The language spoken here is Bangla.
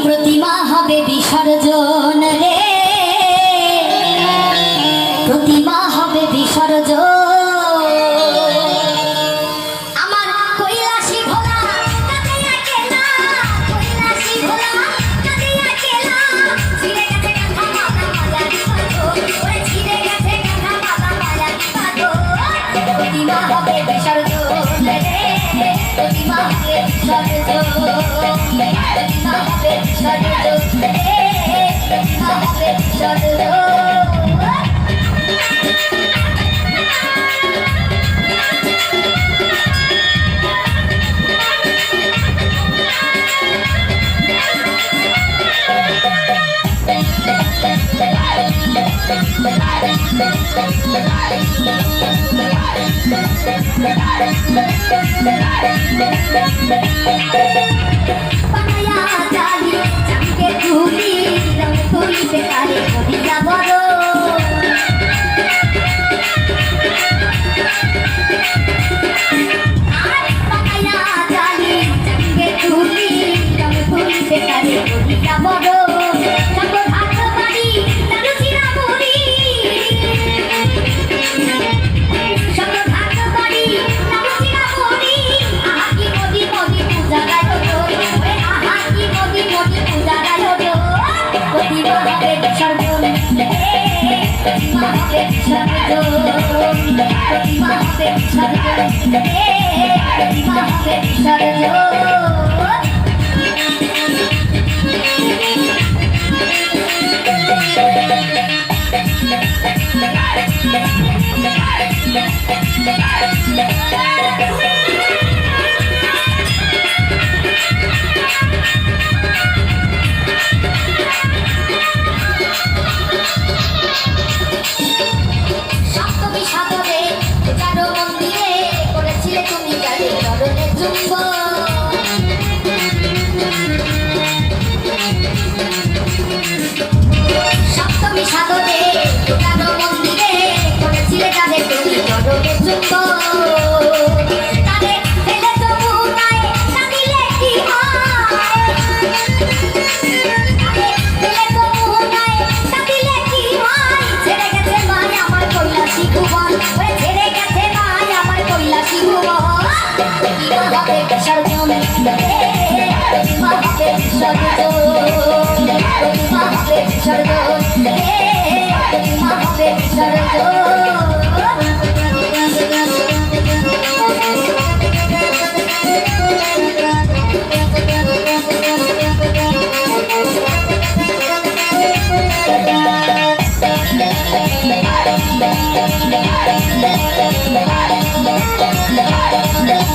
প্রতিমা হবে বিসর্জন রে, প্রতিমা হবে বিসর্জন। আমার কৈলাসী ভোলা কাঁদিয়া গেলা, কৈলাসী ভোলা কাঁদিয়া গেলা, ছিঁড়ে গেছে কাঁথা মালা মায়ারি পাথর, ওরে ছিঁড়ে গেছে কাঁথা মালা মায়ারি পাথর। প্রতিমা হবে বিসর্জন রে, প্রতিমা হবে বিসর্জন, প্রতিমা হবে বিসর্জন রে, প্রতিমা হবে বিসর্জন। পানায়া জালি চাঁদকে তুলি রং করিতে কারে করিয়া বড়, পানায়া জালি চাঁদকে তুলি রং করিতে কারে করিয়া বড়। প্রতিমা হবে বিসর্জন, প্রতিমা হবে বিসর্জন, প্রতিমা হবে বিসর্জন। সপ্তমী সাধনে কারো মন্দিরে করেছিলে তুমি কারে চরণে চুম্বন, সপ্তমী সাধনে কারো মন্দিরে করেছিলে কারে তুমি চরণে চুম্বন। বিসর্জন প্রতিমা হবে বিসর্জন, প্রতিমা হবে বিসর্জন, প্রতিমা হবে বিসর্জন।